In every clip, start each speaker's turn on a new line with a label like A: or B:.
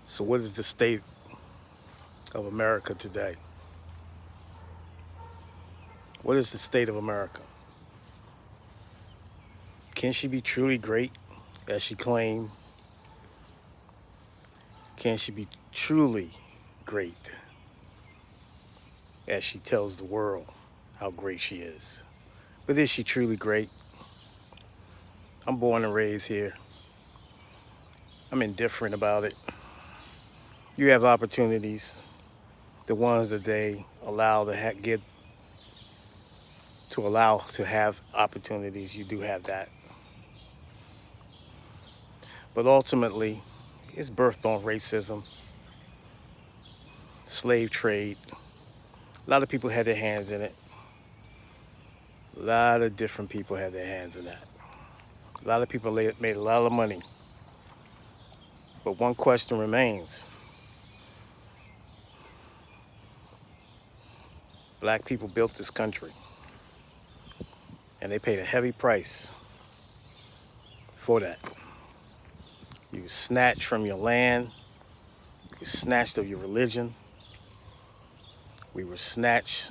A: So, what is the state of America today? What is the state of America? Can she be truly great as she claimed? Can she be truly great as she tells the world how great she is? But is she truly great? I'm born and raised here. I'm indifferent about it. You have opportunities, the ones that they allow to get to allow to have opportunities. You do have that. But ultimately, it's birthed on racism, slave trade. A lot of people had their hands in it. A lot of different people had their hands in that. A lot of people made a lot of money. But one question remains. Black people built this country, and they paid a heavy price for that. You were snatched from your land. You were snatched of your religion. We were snatched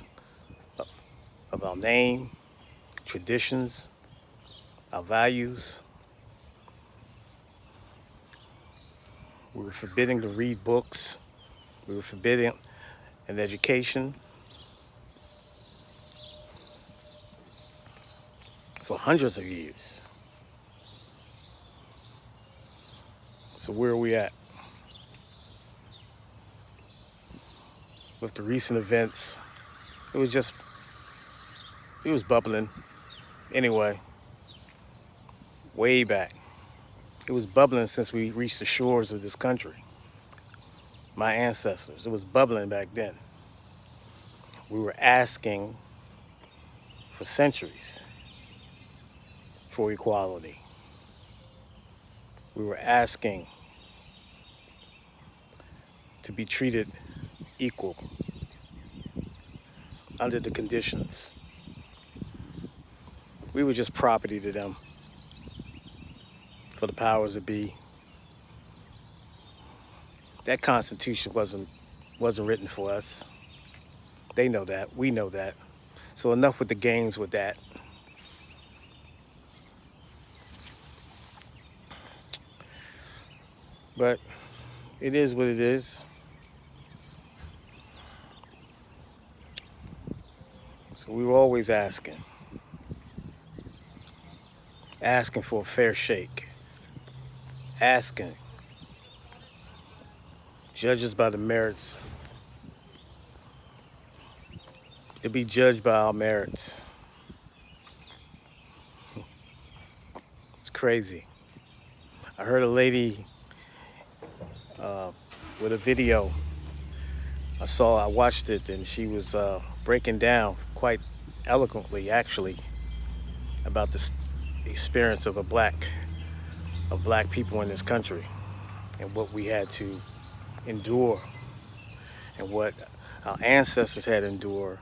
A: of our name, traditions, our values. We were forbidden to read books. We were forbidden an education for hundreds of years. So where are we at? With the recent events, it was bubbling. Anyway, way back. It was bubbling since we reached the shores of this country. My ancestors, it was bubbling back then. We were asking for centuries for equality. We were asking to be treated equal under the conditions. We were just property to them, for the powers that be. That Constitution wasn't written for us. They know that. We know that. So enough with the games with that. But it is what it is. So we were always asking for a fair shake, asking, judge us by the merits, to be judged by our merits. It's crazy. I heard a lady with a video. I watched it, and she was breaking down quite eloquently, actually, about the experience of black people in this country, and what we had to endure, and what our ancestors had endured,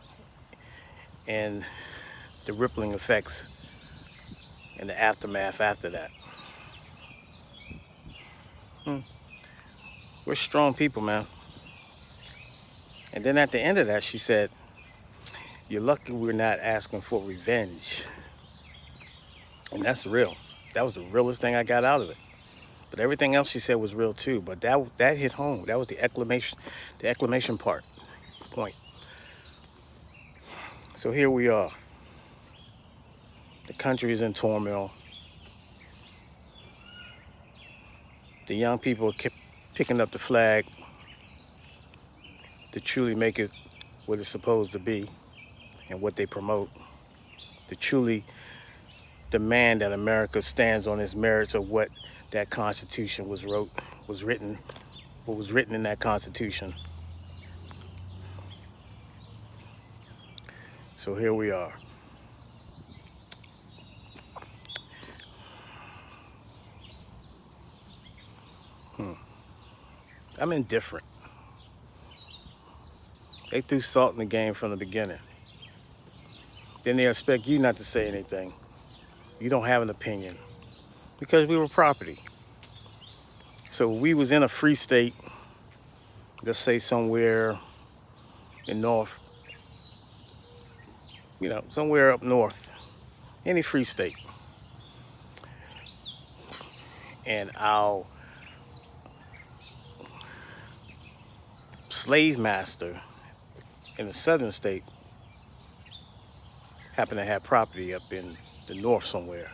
A: and the rippling effects and the aftermath after that. We're strong people, man. And then at the end of that, she said, "You're lucky we're not asking for revenge." And that's real. That was the realest thing I got out of it. But everything else she said was real too. But that hit home. That was the exclamation point. So here we are. The country is in turmoil. The young people kept picking up the flag to truly make it what it's supposed to be and what they promote, to truly demand that America stands on its merits of what that Constitution was written in that Constitution. So here we are. I'm indifferent. They threw salt in the game from the beginning. Then they expect you not to say anything. You don't have an opinion because we were property. So we was in a free state. let's say somewhere in north, somewhere up north, any free state, and our slave master in the southern state happened to have property up in the north somewhere,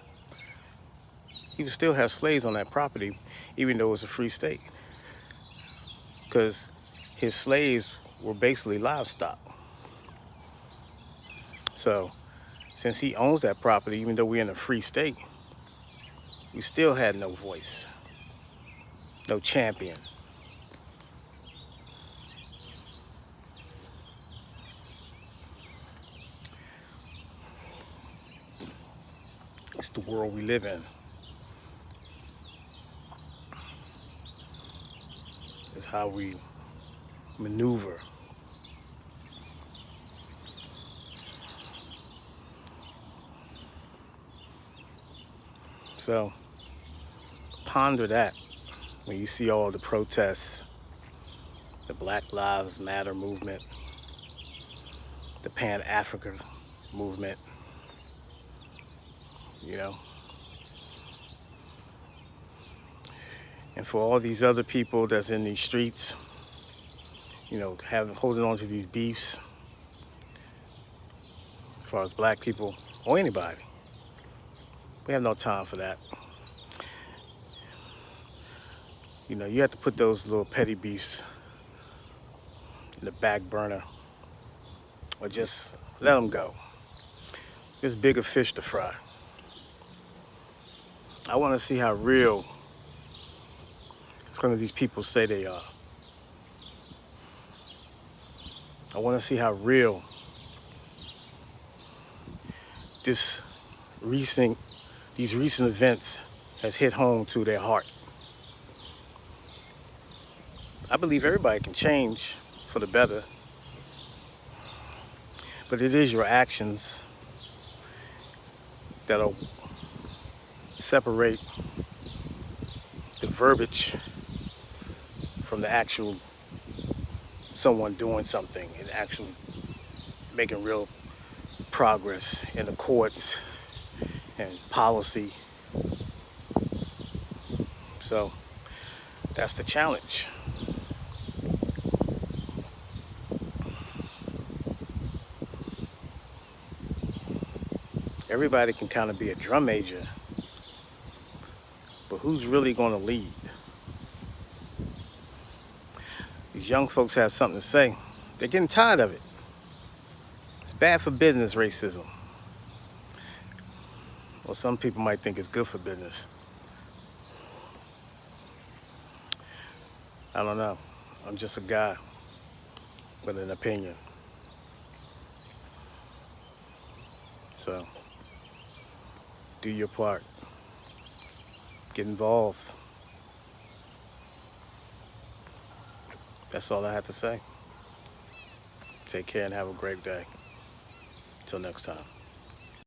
A: he would still have slaves on that property, even though it's a free state, because his slaves were basically livestock. So since he owns that property, even though we're in a free state, we still had no voice, no champion. It's the world we live in. It's how we maneuver. So ponder that when you see all the protests, the Black Lives Matter movement, the Pan-African movement, and for all these other people that's in these streets, holding on to these beefs, as far as black people or anybody. We have no time for that. You have to put those little petty beefs in the back burner, or just let them go. There's bigger fish to fry. I want to see how real some of these people say they are. I want to see how real these recent events has hit home to their heart. I believe everybody can change for the better, but it is your actions that'll separate the verbiage from the actual someone doing something and actually making real progress in the courts and policy. So that's the challenge. Everybody can kind of be a drum major, but who's really going to lead? These young folks have something to say. They're getting tired of it. It's bad for business, racism. Well, some people might think it's good for business. I don't know. I'm just a guy with an opinion. So, do your part. Get involved. That's all I have to say. Take care and have a great day. Till next time.